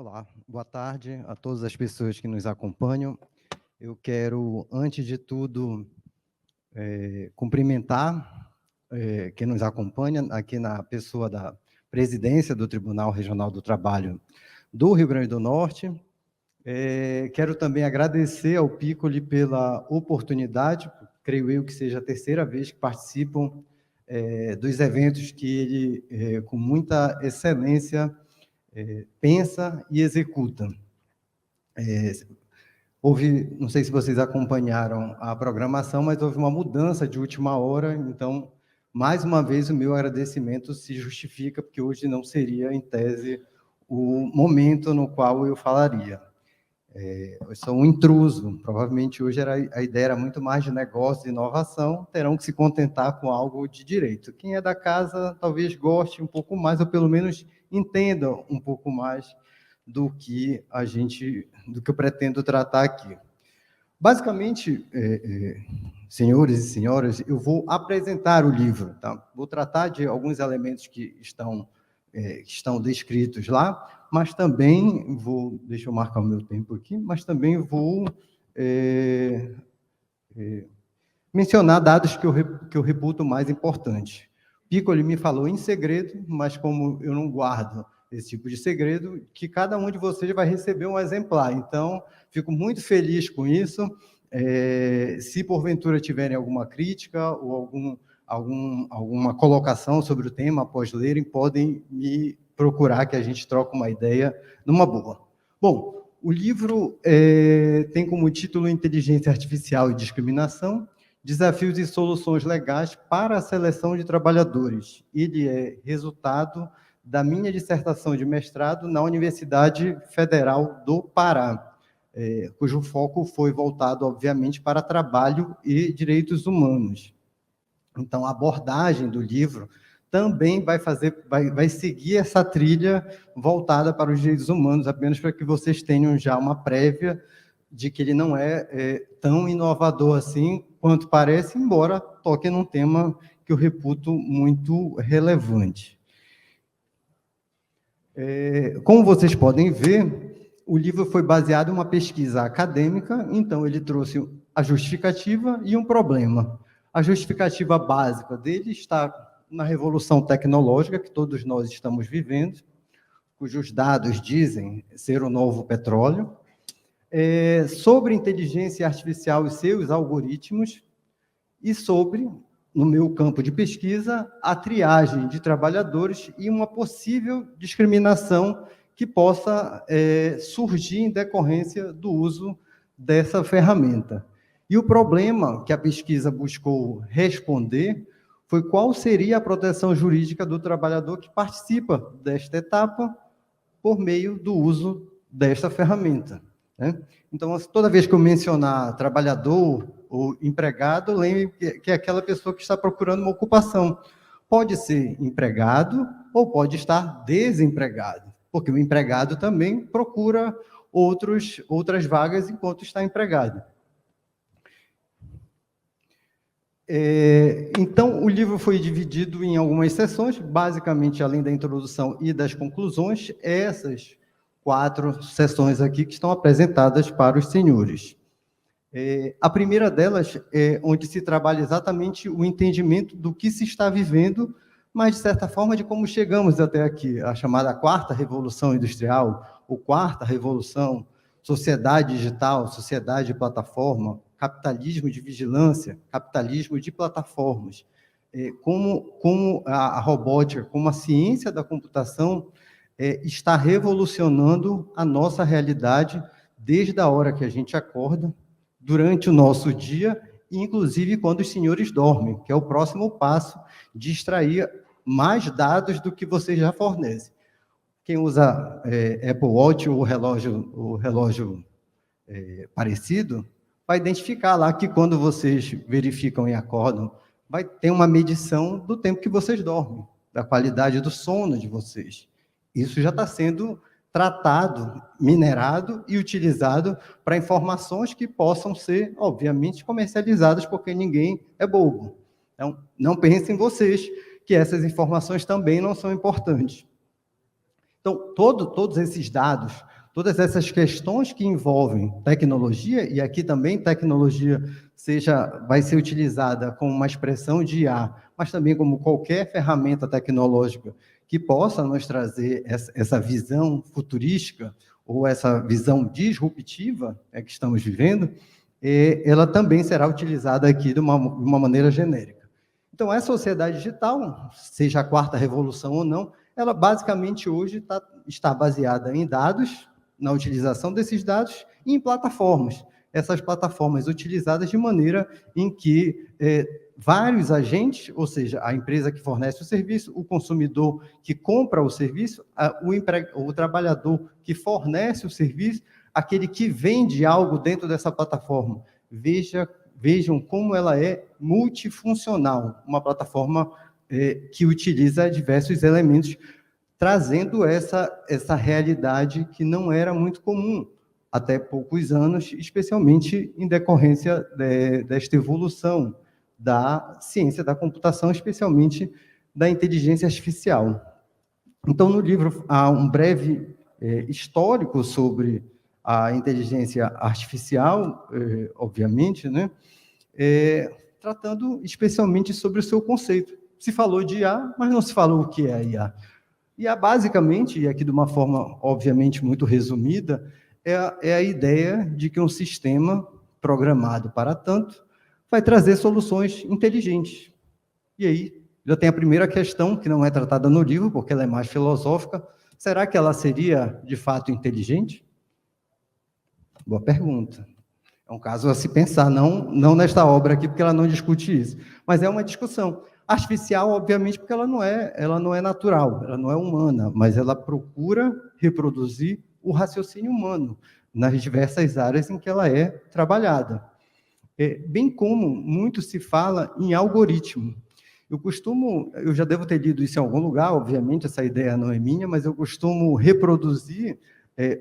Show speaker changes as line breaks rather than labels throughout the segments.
Olá, boa tarde a todas as pessoas que nos acompanham. Eu quero, antes de tudo, cumprimentar quem nos acompanha aqui na pessoa da presidência do Tribunal Regional do Trabalho do Rio Grande do Norte. Quero também agradecer ao Piccoli pela oportunidade, creio eu que seja a terceira vez que participam dos eventos que ele, com muita excelência, pensa e executa. Houve, não sei se vocês acompanharam a programação, mas houve uma mudança de última hora, então, mais uma vez, o meu agradecimento se justifica, porque hoje não seria, em tese, o momento no qual eu falaria. Eu sou um intruso, provavelmente hoje a ideia era muito mais de negócio e inovação, terão que se contentar com algo de direito. Quem é da casa talvez goste um pouco mais, ou pelo menos entenda um pouco mais do que eu pretendo tratar aqui. Basicamente, senhores e senhoras, eu vou apresentar o livro, tá? Vou tratar de alguns elementos que estão descritos lá, mas também deixa eu marcar o meu tempo aqui, mas também vou mencionar dados que eu reputo mais importantes. Piccoli me falou em segredo, mas como eu não guardo esse tipo de segredo, que cada um de vocês vai receber um exemplar. Então, fico muito feliz com isso. Se porventura tiverem alguma crítica ou alguma colocação sobre o tema após lerem, podem me procurar, que a gente troca uma ideia numa boa. Bom, o livro tem como título Inteligência Artificial e Discriminação, Desafios e Soluções Legais para a Seleção de Trabalhadores. Ele é resultado da minha dissertação de mestrado na Universidade Federal do Pará, cujo foco foi voltado, obviamente, para trabalho e direitos humanos. Então, a abordagem do livro também vai seguir essa trilha voltada para os direitos humanos, apenas para que vocês tenham já uma prévia de que ele não é tão inovador assim quanto parece, embora toque num tema que eu reputo muito relevante. Como vocês podem ver, o livro foi baseado em uma pesquisa acadêmica, então ele trouxe a justificativa e um problema. A justificativa básica dele está na revolução tecnológica que todos nós estamos vivendo, cujos dados dizem ser o novo petróleo, sobre inteligência artificial e seus algoritmos, e sobre, no meu campo de pesquisa, a triagem de trabalhadores e uma possível discriminação que possa surgir em decorrência do uso dessa ferramenta. E o problema que a pesquisa buscou responder foi qual seria a proteção jurídica do trabalhador que participa desta etapa por meio do uso desta ferramenta. Então, toda vez que eu mencionar trabalhador ou empregado, lembre que é aquela pessoa que está procurando uma ocupação. Pode ser empregado ou pode estar desempregado, porque o empregado também procura outras vagas enquanto está empregado. Então, o livro foi dividido em algumas seções, basicamente, além da introdução e das conclusões, essas 4 seções aqui que estão apresentadas para os senhores. A primeira delas é onde se trabalha exatamente o entendimento do que se está vivendo, mas, de certa forma, de como chegamos até aqui, a chamada quarta revolução industrial, ou quarta revolução, sociedade digital, sociedade de plataforma, capitalismo de vigilância, capitalismo de plataformas, como a robótica, como a ciência da computação está revolucionando a nossa realidade desde a hora que a gente acorda, durante o nosso dia, e inclusive quando os senhores dormem, que é o próximo passo de extrair mais dados do que vocês já fornecem. Quem usa Apple Watch ou relógio parecido, vai identificar lá que quando vocês verificam e acordam, vai ter uma medição do tempo que vocês dormem, da qualidade do sono de vocês. Isso já está sendo tratado, minerado e utilizado para informações que possam ser, obviamente, comercializadas, porque ninguém é bobo. Então, não pensem vocês que essas informações também não são importantes. Então, todos esses dados Todas essas questões que envolvem tecnologia, e aqui também tecnologia vai ser utilizada como uma expressão de IA, mas também como qualquer ferramenta tecnológica que possa nos trazer essa visão futurística ou essa visão disruptiva que estamos vivendo, ela também será utilizada aqui de uma maneira genérica. Então, a sociedade digital, seja a quarta revolução ou não, ela basicamente hoje está baseada em dados, na utilização desses dados e em plataformas. Essas plataformas utilizadas de maneira em que vários agentes, ou seja, a empresa que fornece o serviço, o consumidor que compra o serviço, o trabalhador que fornece o serviço, aquele que vende algo dentro dessa plataforma. Vejam como ela é multifuncional, uma plataforma que utiliza diversos elementos, trazendo essa realidade que não era muito comum até poucos anos, especialmente em decorrência desta evolução da ciência da computação, especialmente da inteligência artificial. Então, no livro, há um breve histórico sobre a inteligência artificial, obviamente, né? Tratando especialmente sobre o seu conceito. Se falou de IA, mas não se falou o que é IA. IA, basicamente, e aqui de uma forma, obviamente, muito resumida, é a ideia de que um sistema programado para tanto vai trazer soluções inteligentes. E aí, já tem a primeira questão, que não é tratada no livro, porque ela é mais filosófica. Será que ela seria, de fato, inteligente? Boa pergunta. É um caso a se pensar, não nesta obra aqui, porque ela não discute isso. Mas é uma discussão. Artificial, obviamente, porque ela não é natural, ela não é humana, mas ela procura reproduzir o raciocínio humano nas diversas áreas em que ela é trabalhada. Bem como muito se fala em algoritmo. Eu já devo ter lido isso em algum lugar, obviamente, essa ideia não é minha, mas eu costumo reproduzir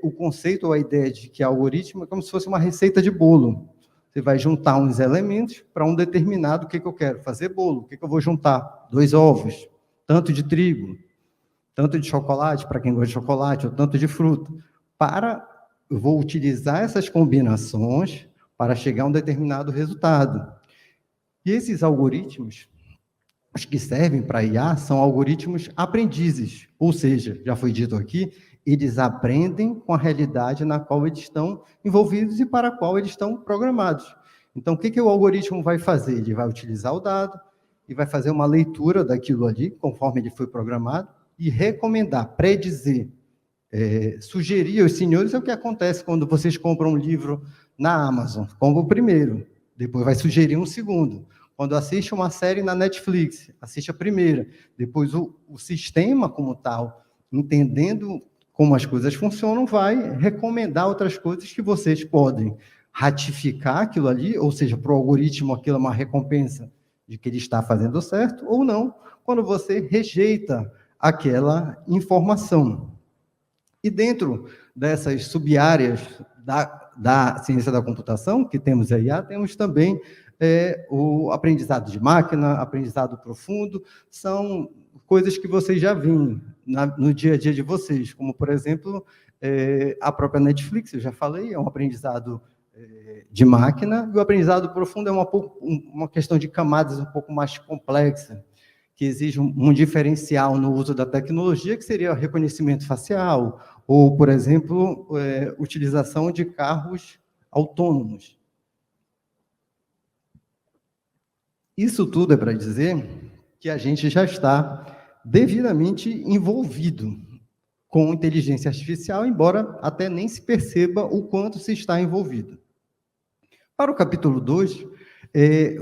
o conceito ou a ideia de que algoritmo é como se fosse uma receita de bolo. Você vai juntar uns elementos para um determinado, o que eu quero? Fazer bolo. O que eu vou juntar? 2 ovos, tanto de trigo, tanto de chocolate, para quem gosta de chocolate, ou tanto de fruta. Eu vou utilizar essas combinações para chegar a um determinado resultado. E esses algoritmos, os que servem para IA, são algoritmos aprendizes, ou seja, já foi dito aqui, eles aprendem com a realidade na qual eles estão envolvidos e para a qual eles estão programados. Então, o que o algoritmo vai fazer? Ele vai utilizar o dado e vai fazer uma leitura daquilo ali, conforme ele foi programado, e recomendar, predizer, sugerir aos senhores. É o que acontece quando vocês compram um livro na Amazon. Compra o primeiro, depois vai sugerir um segundo. Quando assiste uma série na Netflix, assiste a primeira. Depois o sistema como tal, entendendo como as coisas funcionam, vai recomendar outras coisas que vocês podem ratificar aquilo ali, ou seja, para o algoritmo aquilo é uma recompensa de que ele está fazendo certo, ou não, quando você rejeita aquela informação. E dentro dessas sub-áreas da ciência da computação, que temos a IA, temos também o aprendizado de máquina, aprendizado profundo, são coisas que vocês já viram no dia a dia de vocês, como, por exemplo, a própria Netflix, eu já falei, é um aprendizado de máquina, e o aprendizado profundo é uma questão de camadas um pouco mais complexa, que exige um diferencial no uso da tecnologia, que seria reconhecimento facial, ou, por exemplo, utilização de carros autônomos. Isso tudo é para dizer que a gente já está devidamente envolvido com inteligência artificial, embora até nem se perceba o quanto se está envolvido. Para o capítulo 2,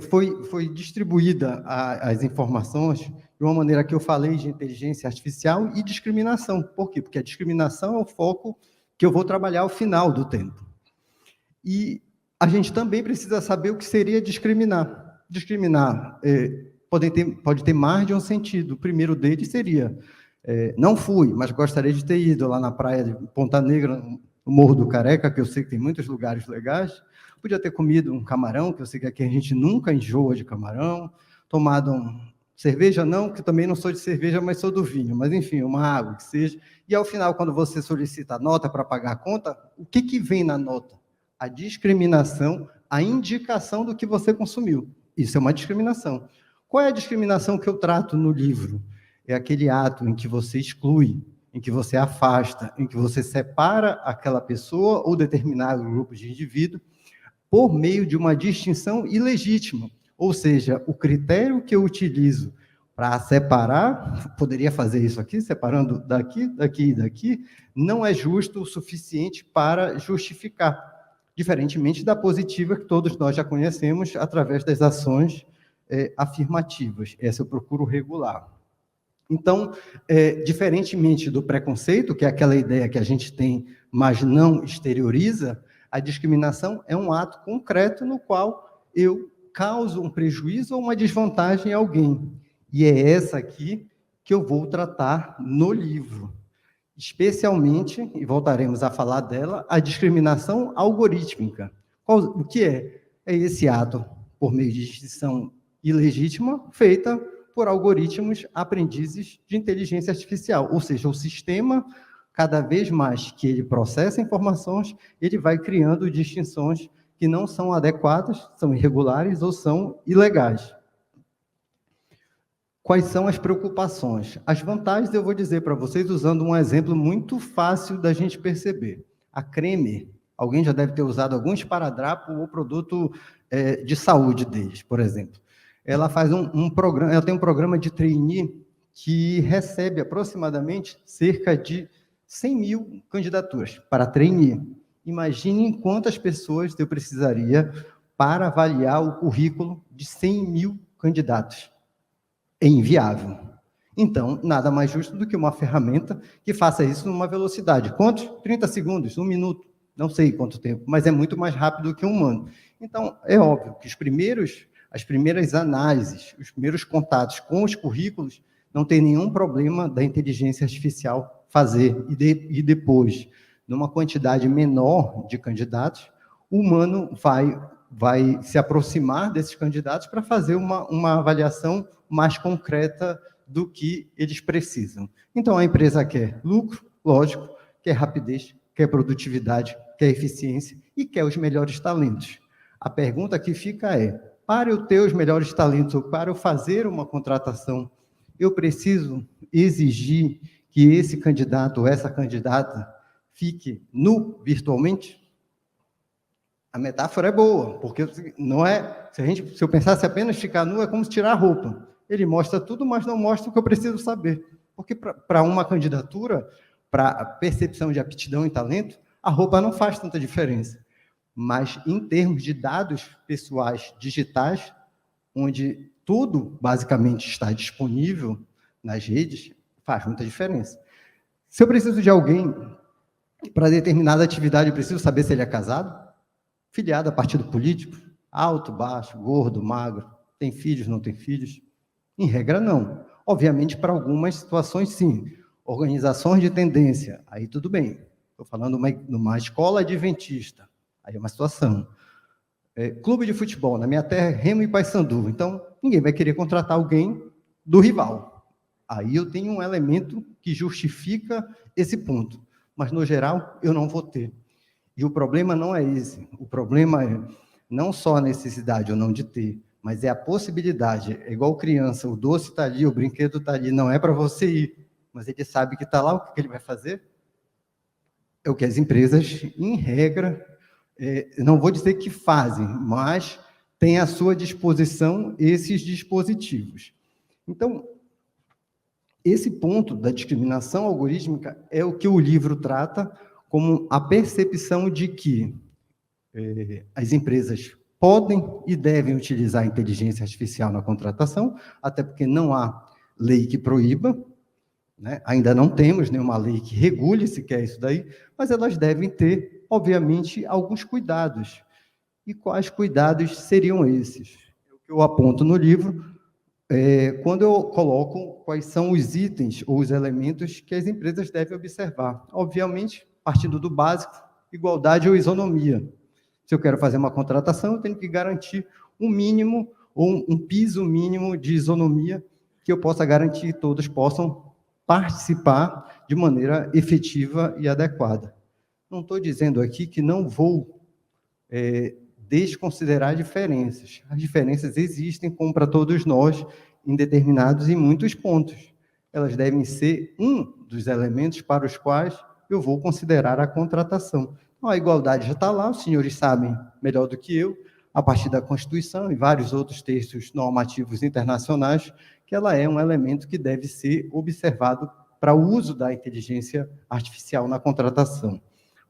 foi distribuída as informações de uma maneira que eu falei de inteligência artificial e discriminação. Por quê? Porque a discriminação é o foco que eu vou trabalhar ao final do tempo. E a gente também precisa saber o que seria discriminar. Discriminar pode ter mais de um sentido. O primeiro deles seria, não fui, mas gostaria de ter ido lá na praia de Ponta Negra, no Morro do Careca, que eu sei que tem muitos lugares legais. Podia ter comido um camarão, que eu sei que aqui a gente nunca enjoa de camarão, tomado cerveja não, que também não sou de cerveja, mas sou do vinho, mas enfim, uma água que seja. E ao final, quando você solicita a nota para pagar a conta, o que vem na nota? A discriminação, a indicação do que você consumiu. Isso é uma discriminação. Qual é a discriminação que eu trato no livro? É aquele ato em que você exclui, em que você afasta, em que você separa aquela pessoa ou determinado grupo de indivíduo por meio de uma distinção ilegítima. Ou seja, o critério que eu utilizo para separar, poderia fazer isso aqui, separando daqui, daqui e daqui, não é justo o suficiente para justificar, diferentemente da positiva que todos nós já conhecemos através das ações afirmativas. Essa eu procuro regular. Então, diferentemente do preconceito, que é aquela ideia que a gente tem, mas não exterioriza, a discriminação é um ato concreto no qual eu causo um prejuízo ou uma desvantagem a alguém. E é essa aqui que eu vou tratar no livro. Especialmente, e voltaremos a falar dela, a discriminação algorítmica. O que é? É esse ato, por meio de distinção ilegítima, feita por algoritmos aprendizes de inteligência artificial, ou seja, o sistema, cada vez mais que ele processa informações, ele vai criando distinções que não são adequadas, são irregulares ou são ilegais. Quais são as preocupações? As vantagens eu vou dizer para vocês usando um exemplo muito fácil da gente perceber. A Creme, alguém já deve ter usado algum esparadrapo ou produto de saúde deles, por exemplo. Ela faz um programa, ela tem um programa de trainee que recebe aproximadamente cerca de 100 mil candidaturas para trainee. Imaginem quantas pessoas eu precisaria para avaliar o currículo de 100 mil candidatos. É inviável. Então, nada mais justo do que uma ferramenta que faça isso numa velocidade. Quantos? 30 segundos, 1 minuto, não sei quanto tempo, mas é muito mais rápido que um humano. Então, é óbvio que as primeiras análises, os primeiros contatos com os currículos, não tem nenhum problema da inteligência artificial fazer. E depois, numa quantidade menor de candidatos, o humano vai se aproximar desses candidatos para fazer uma avaliação mais concreta do que eles precisam. Então, a empresa quer lucro, lógico, quer rapidez, quer produtividade, quer eficiência e quer os melhores talentos. A pergunta que fica é, para eu ter os melhores talentos, ou para eu fazer uma contratação, eu preciso exigir que esse candidato ou essa candidata fique nu virtualmente? A metáfora é boa, porque não é, se eu pensasse apenas ficar nu, é como se tirar a roupa. Ele mostra tudo, mas não mostra o que eu preciso saber. Porque para uma candidatura, para a percepção de aptidão e talento, a roupa não faz tanta diferença. Mas em termos de dados pessoais digitais, onde tudo basicamente está disponível nas redes, faz muita diferença. Se eu preciso de alguém para determinada atividade, eu preciso saber se ele é casado, filiado a partido político, alto, baixo, gordo, magro, tem filhos, não tem filhos? Em regra, não. Obviamente, para algumas situações, sim. Organizações de tendência, aí tudo bem. Estou falando numa escola adventista, aí é uma situação. Clube de futebol, na minha terra, Remo e Paysandu. Então, ninguém vai querer contratar alguém do rival. Aí eu tenho um elemento que justifica esse ponto. Mas, no geral, eu não vou ter. E o problema não é esse. O problema é não só a necessidade ou não de ter, mas é a possibilidade. É igual criança, o doce está ali, o brinquedo está ali, não é para você ir, mas ele sabe que está lá, o que ele vai fazer? É o que as empresas, em regra, não vou dizer que fazem, mas têm à sua disposição esses dispositivos. Então, esse ponto da discriminação algorítmica é o que o livro trata como a percepção de que as empresas podem e devem utilizar a inteligência artificial na contratação, até porque não há lei que proíba, né? Ainda não temos nenhuma lei que regule sequer isso daí, mas elas devem ter, obviamente, alguns cuidados. E quais cuidados seriam esses? O que eu aponto no livro, quando eu coloco quais são os itens ou os elementos que as empresas devem observar. Obviamente, partindo do básico, igualdade ou isonomia. Se eu quero fazer uma contratação, eu tenho que garantir um mínimo ou um piso mínimo de isonomia que eu possa garantir que todos possam participar de maneira efetiva e adequada. Não estou dizendo aqui que não vou desconsiderar diferenças. As diferenças existem, como para todos nós, em determinados e muitos pontos. Elas devem ser um dos elementos para os quais eu vou considerar a contratação. Então, a igualdade já está lá, os senhores sabem melhor do que eu, a partir da Constituição e vários outros textos normativos internacionais, que ela é um elemento que deve ser observado para o uso da inteligência artificial na contratação.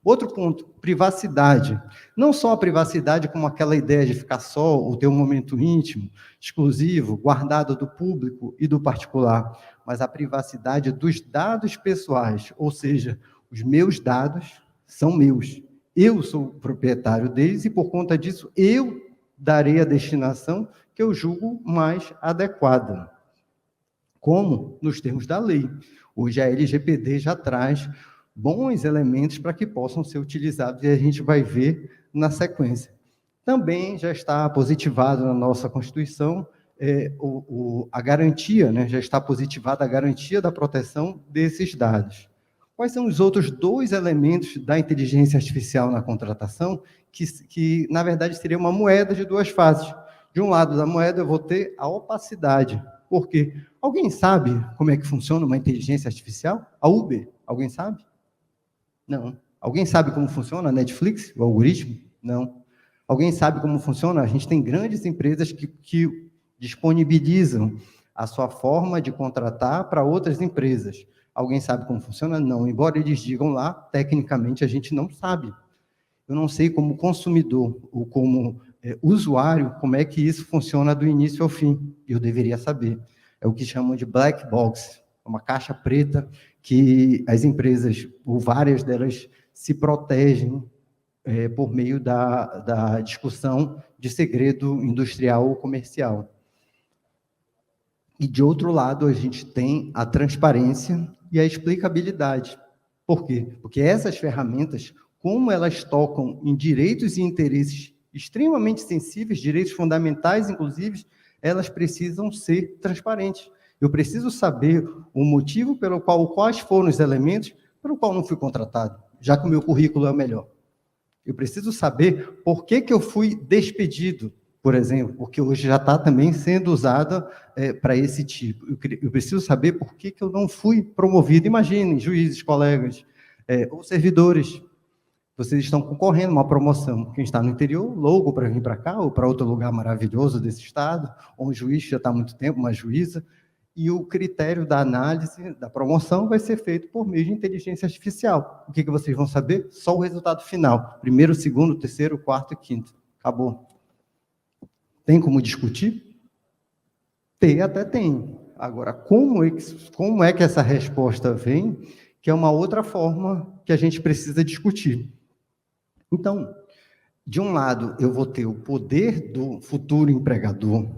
Outro ponto, privacidade. Não só a privacidade como aquela ideia de ficar só ou ter um momento íntimo, exclusivo, guardado do público e do particular, mas a privacidade dos dados pessoais, ou seja, os meus dados são meus. Eu sou o proprietário deles e, por conta disso, eu darei a destinação que eu julgo mais adequada. Como? Nos termos da lei. Hoje a LGPD já traz bons elementos para que possam ser utilizados, e a gente vai ver na sequência. Também já está positivado na nossa Constituição a garantia, né? Já está positivada a garantia da proteção desses dados. Quais são os outros dois elementos da inteligência artificial na contratação, que na verdade, seria uma moeda de duas faces? De um lado da moeda, eu vou ter a opacidade. Por quê? Alguém sabe como é que funciona uma inteligência artificial? A Uber, alguém sabe? Não. Alguém sabe como funciona a Netflix, o algoritmo? Não. Alguém sabe como funciona? A gente tem grandes empresas que disponibilizam a sua forma de contratar para outras empresas. Alguém sabe como funciona? Não. Embora eles digam lá, tecnicamente a gente não sabe. Eu não sei como consumidor ou como usuário, como é que isso funciona do início ao fim. Eu deveria saber. É o que chamam de black box, uma caixa preta que as empresas, ou várias delas, se protegem por meio da discussão de segredo industrial ou comercial. E, de outro lado, a gente tem a transparência e a explicabilidade. Por quê? Porque essas ferramentas, como elas tocam em direitos e interesses extremamente sensíveis, direitos fundamentais, inclusive, elas precisam ser transparentes. Eu preciso saber o motivo pelo qual, quais foram os elementos pelo qual não fui contratado, já que o meu currículo é o melhor. Eu preciso saber por que eu fui despedido, por exemplo, porque hoje já está também sendo usada para esse tipo. Eu preciso saber por que eu não fui promovido. Imaginem, juízes, colegas, ou servidores, vocês estão concorrendo a uma promoção. Quem está no interior, louco para vir para cá, ou para outro lugar maravilhoso desse estado, ou um juiz que já está há muito tempo, uma juíza, e o critério da análise da promoção vai ser feito por meio de inteligência artificial. O que vocês vão saber? Só o resultado final. Primeiro, segundo, terceiro, quarto e quinto. Acabou. Tem como discutir? Até tem. Agora, como é que essa resposta vem, que é uma outra forma que a gente precisa discutir. Então, de um lado, eu vou ter o poder do futuro empregador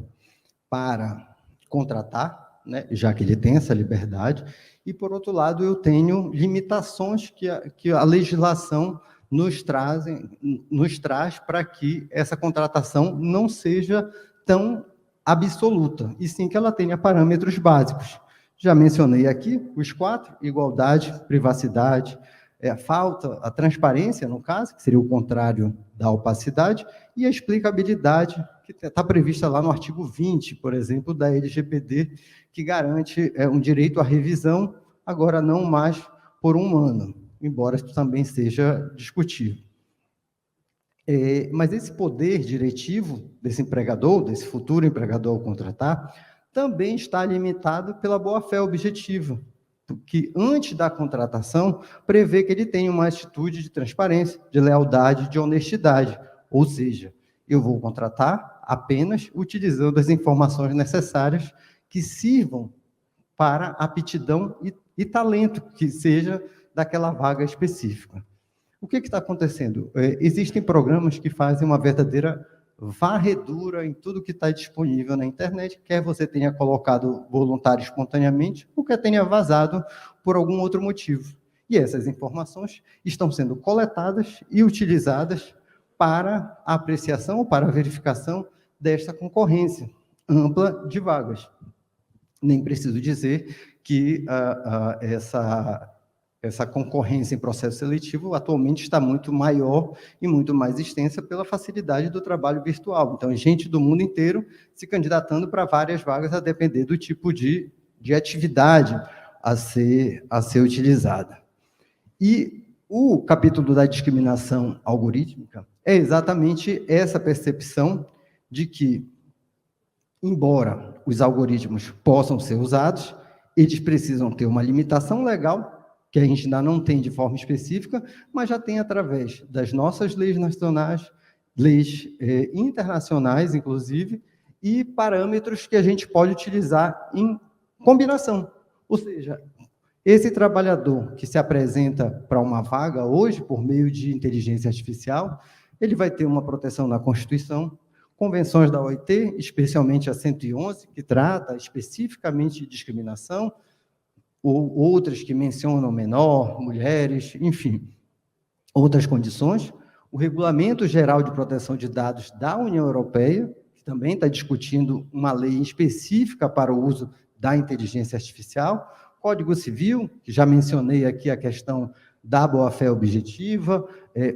para contratar, né, já que ele tem essa liberdade, e, por outro lado, eu tenho limitações que a legislação nos traz para que essa contratação não seja tão absoluta, e sim que ela tenha parâmetros básicos. Já mencionei aqui os 4, igualdade, privacidade, a transparência, no caso, que seria o contrário da opacidade, e a explicabilidade, que está prevista lá no artigo 20, por exemplo, da LGPD, que garante um direito à revisão, agora não mais por um ano, embora isso também seja discutível. Mas esse poder diretivo desse empregador, desse futuro empregador ao contratar, também está limitado pela boa-fé objetiva, que antes da contratação prevê que ele tenha uma atitude de transparência, de lealdade, de honestidade, ou seja, eu vou contratar apenas utilizando as informações necessárias que sirvam para aptidão e talento, que seja daquela vaga específica. O que está acontecendo? Existem programas que fazem uma verdadeira varredura em tudo que está disponível na internet, quer você tenha colocado voluntário espontaneamente, ou quer tenha vazado por algum outro motivo. E essas informações estão sendo coletadas e utilizadas para a apreciação ou para a verificação desta concorrência ampla de vagas. Nem preciso dizer que essa concorrência em processo seletivo atualmente está muito maior e muito mais extensa pela facilidade do trabalho virtual. Então, gente do mundo inteiro se candidatando para várias vagas, a depender do tipo de atividade a ser utilizada. E o capítulo da discriminação algorítmica é exatamente essa percepção de que, embora os algoritmos possam ser usados, eles precisam ter uma limitação legal, que a gente ainda não tem de forma específica, mas já tem através das nossas leis nacionais, leis internacionais, inclusive, e parâmetros que a gente pode utilizar em combinação. Ou seja, esse trabalhador que se apresenta para uma vaga hoje, por meio de inteligência artificial, ele vai ter uma proteção na Constituição, convenções da OIT, especialmente a 111, que trata especificamente de discriminação, ou outras que mencionam menor, mulheres, enfim, outras condições. O Regulamento Geral de Proteção de Dados da União Europeia, que também está discutindo uma lei específica para o uso da inteligência artificial, Código Civil, que já mencionei aqui a questão da boa-fé objetiva,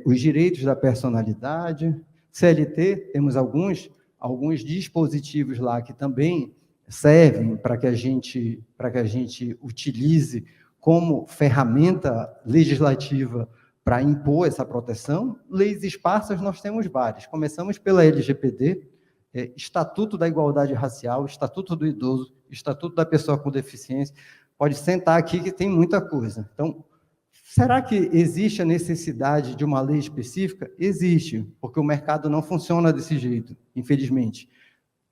os direitos da personalidade, CLT, temos alguns dispositivos lá que também servem para que a gente utilize como ferramenta legislativa para impor essa proteção. Leis esparsas nós temos várias. Começamos pela LGPD, Estatuto da Igualdade Racial, Estatuto do Idoso, Estatuto da Pessoa com Deficiência. Pode sentar aqui que tem muita coisa. Então, será que existe a necessidade de uma lei específica? Existe, porque o mercado não funciona desse jeito, infelizmente.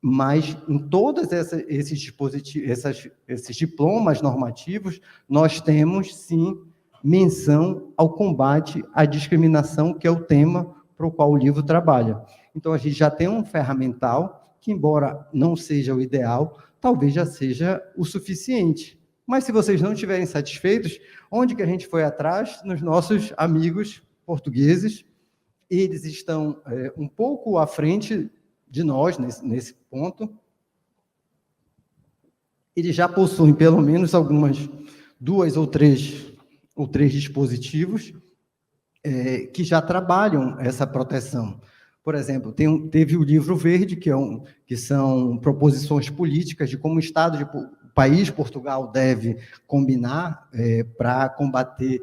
Mas em todos esses dispositivos, esses diplomas normativos, nós temos, sim, menção ao combate à discriminação, que é o tema para o qual o livro trabalha. Então, a gente já tem um ferramental que, embora não seja o ideal, talvez já seja o suficiente. Mas, se vocês não estiverem satisfeitos, onde que a gente foi atrás? Nos nossos amigos portugueses. Eles estão um pouco à frente de nós, nesse ponto. Eles já possuem, pelo menos, duas ou três dispositivos que já trabalham essa proteção. Por exemplo, teve o livro verde, que são proposições políticas de como o país, Portugal, deve combinar para combater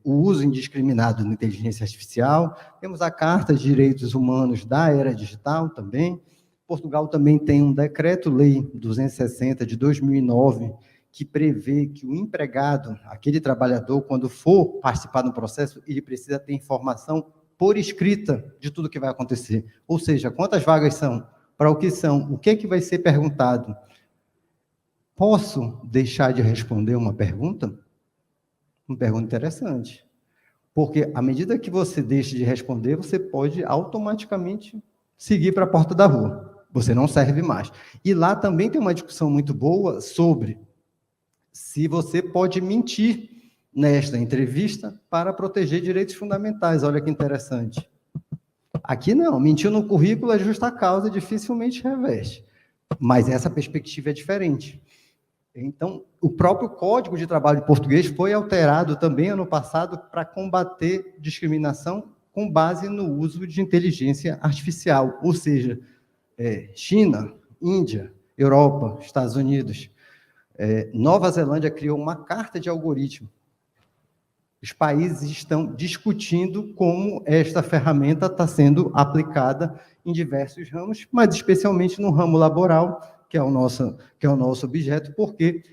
o uso indiscriminado da inteligência artificial. Temos a Carta de Direitos Humanos da Era Digital também. Portugal também tem um Decreto-Lei 260 de 2009, que prevê que o empregado, aquele trabalhador, quando for participar do processo, ele precisa ter informação por escrita de tudo que vai acontecer. Ou seja, quantas vagas são, para o que são, o que é que vai ser perguntado. Posso deixar de responder uma pergunta? Uma pergunta interessante. Porque, à medida que você deixa de responder, você pode automaticamente seguir para a porta da rua. Você não serve mais. E lá também tem uma discussão muito boa sobre se você pode mentir nesta entrevista para proteger direitos fundamentais. Olha que interessante. Aqui não, mentiu no currículo é justa causa, dificilmente reveste. Mas essa perspectiva é diferente. Então, o próprio Código de Trabalho Português foi alterado também ano passado para combater discriminação com base no uso de inteligência artificial, ou seja, China, Índia, Europa, Estados Unidos, Nova Zelândia criou uma carta de algoritmo. Os países estão discutindo como esta ferramenta está sendo aplicada em diversos ramos, mas especialmente no ramo laboral, que é o nosso objeto, porque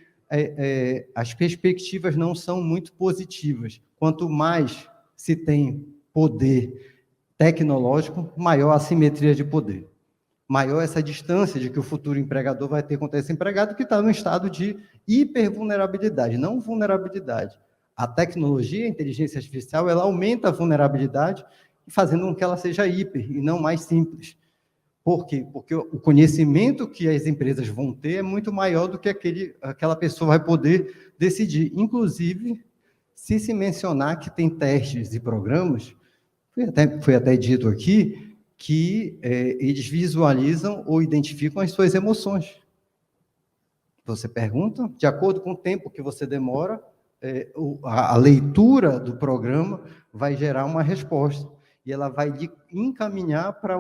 as perspectivas não são muito positivas. Quanto mais se tem poder tecnológico, maior a assimetria de poder. Maior essa distância de que o futuro empregador vai ter contra esse empregado que está no estado de hipervulnerabilidade, não vulnerabilidade. A tecnologia, a inteligência artificial, ela aumenta a vulnerabilidade, fazendo com que ela seja hiper e não mais simples. Por quê? Porque o conhecimento que as empresas vão ter é muito maior do que aquela pessoa vai poder decidir. Inclusive, se mencionar que tem testes e programas, foi até dito aqui, que eles visualizam ou identificam as suas emoções. você pergunta, de acordo com o tempo que você demora, a leitura do programa vai gerar uma resposta, e ela vai lhe encaminhar para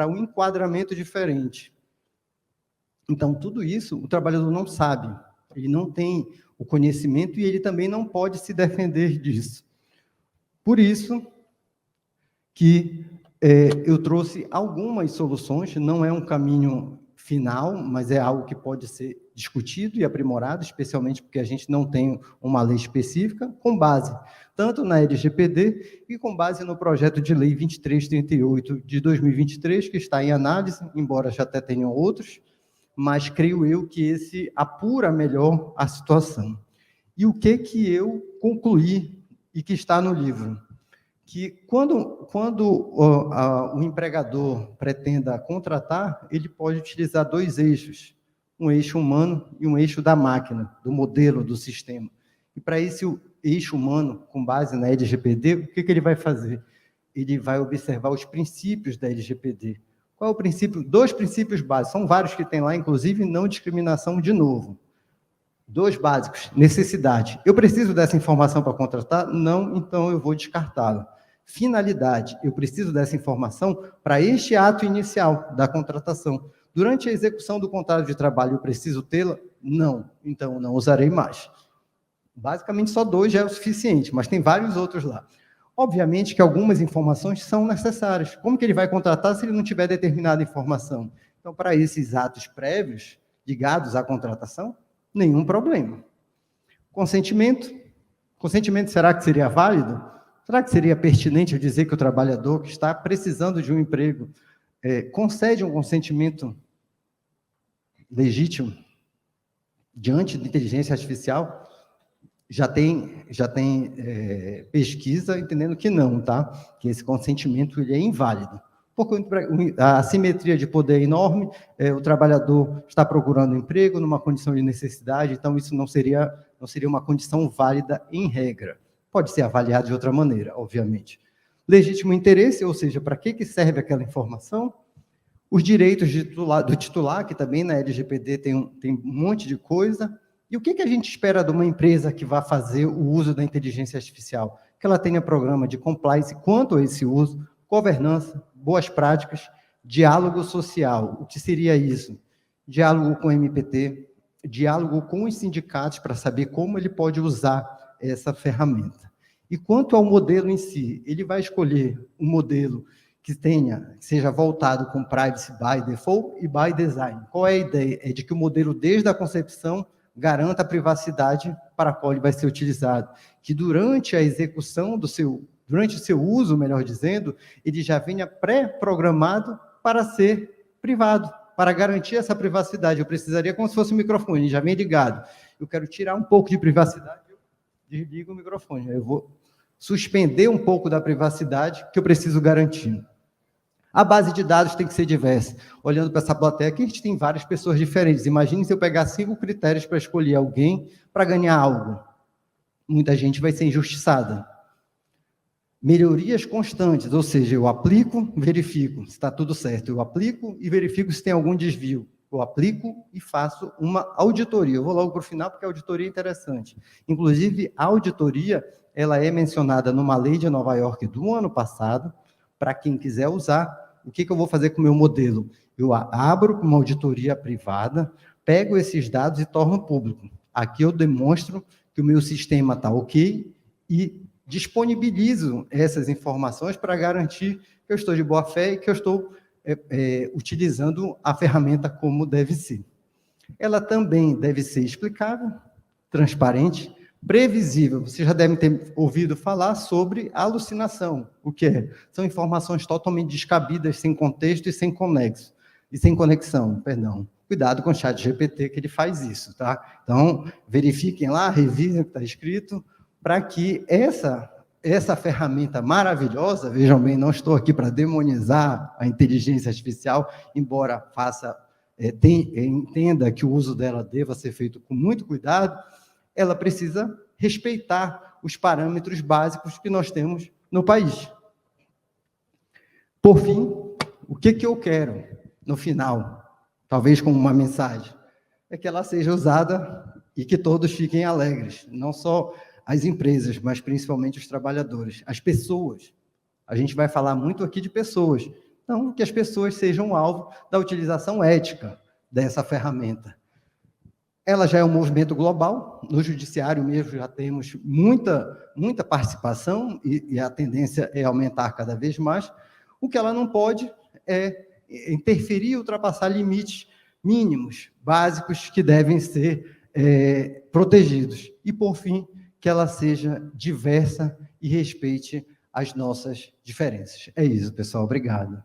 um enquadramento diferente. Então, tudo isso o trabalhador não sabe, ele não tem o conhecimento e ele também não pode se defender disso. Por isso que eu trouxe algumas soluções, não é um caminho final, mas é algo que pode ser discutido e aprimorado, especialmente porque a gente não tem uma lei específica, com base tanto na LGPD e com base no projeto de lei 2338 de 2023, que está em análise, embora já até tenham outros, mas creio eu que esse apura melhor a situação. E o que eu concluí e que está no livro? Que quando o empregador pretenda contratar, ele pode utilizar dois eixos, um eixo humano e um eixo da máquina, do modelo, do sistema. E para esse eixo humano, com base na LGPD, o que ele vai fazer? Ele vai observar os princípios da LGPD. Qual é o princípio? 2 princípios básicos, são vários que tem lá, inclusive não discriminação de novo. 2 básicos, necessidade. Eu preciso dessa informação para contratar? Não, então eu vou descartá-la. Finalidade, eu preciso dessa informação para este ato inicial da contratação. Durante a execução do contrato de trabalho, eu preciso tê-la? Não, então não usarei mais. Basicamente, só 2 já é o suficiente, mas tem vários outros lá. Obviamente que algumas informações são necessárias. Como que ele vai contratar se ele não tiver determinada informação? Então, para esses atos prévios ligados à contratação, nenhum problema. Consentimento. Consentimento, será que seria válido? Será que seria pertinente eu dizer que o trabalhador que está precisando de um emprego concede um consentimento legítimo diante da inteligência artificial? Já tem pesquisa entendendo que não, tá? Que esse consentimento ele é inválido. Porque a assimetria de poder é enorme, o trabalhador está procurando emprego numa condição de necessidade, então isso não seria uma condição válida em regra. Pode ser avaliado de outra maneira, obviamente. Legítimo interesse, ou seja, para que serve aquela informação? Os direitos do titular, que também na LGPD tem um monte de coisa. E o que a gente espera de uma empresa que vai fazer o uso da inteligência artificial? Que ela tenha programa de compliance quanto a esse uso, governança, boas práticas, diálogo social. O que seria isso? Diálogo com o MPT, diálogo com os sindicatos para saber como ele pode usar essa ferramenta. E quanto ao modelo em si, ele vai escolher um modelo que seja voltado com privacy by default e by design. Qual é a ideia? É de que o modelo, desde a concepção, garanta a privacidade para a qual ele vai ser utilizado. Que durante a execução durante o seu uso, melhor dizendo, ele já venha pré-programado para ser privado, para garantir essa privacidade. Eu precisaria como se fosse um microfone, já vem ligado. Eu quero tirar um pouco de privacidade, eu desligo o microfone. Eu vou suspender um pouco da privacidade que eu preciso garantir. A base de dados tem que ser diversa. Olhando para essa plateia aqui, a gente tem várias pessoas diferentes. Imagine se eu pegar 5 critérios para escolher alguém para ganhar algo. Muita gente vai ser injustiçada. Melhorias constantes, ou seja, eu aplico, verifico se está tudo certo. Eu aplico e verifico se tem algum desvio. Eu aplico e faço uma auditoria. Eu vou logo para o final, porque a auditoria é interessante. Inclusive, a auditoria ela é mencionada numa lei de Nova York do ano passado. Para quem quiser usar, o que eu vou fazer com o meu modelo? Eu abro uma auditoria privada, pego esses dados e torno público. Aqui eu demonstro que o meu sistema está ok e disponibilizo essas informações para garantir que eu estou de boa fé e que eu estou utilizando a ferramenta como deve ser. Ela também deve ser explicável, transparente, previsível. Vocês já devem ter ouvido falar sobre alucinação. O que é? São informações totalmente descabidas, sem contexto e sem conexão, perdão. Cuidado com o ChatGPT, que ele faz isso, tá? Então, verifiquem lá, revisem o que está escrito, para que essa ferramenta maravilhosa, vejam bem, não estou aqui para demonizar a inteligência artificial, embora entenda que o uso dela deva ser feito com muito cuidado, ela precisa respeitar os parâmetros básicos que nós temos no país. Por fim, o que eu quero no final, talvez como uma mensagem? é que ela seja usada e que todos fiquem alegres, não só as empresas, mas principalmente os trabalhadores, as pessoas. A gente vai falar muito aqui de pessoas, então que as pessoas sejam alvo da utilização ética dessa ferramenta. Ela já é um movimento global, no judiciário mesmo já temos muita participação e a tendência é aumentar cada vez mais. O que ela não pode é interferir e ultrapassar limites mínimos, básicos, que devem ser protegidos. E, por fim, que ela seja diversa e respeite as nossas diferenças. É isso, pessoal. Obrigado.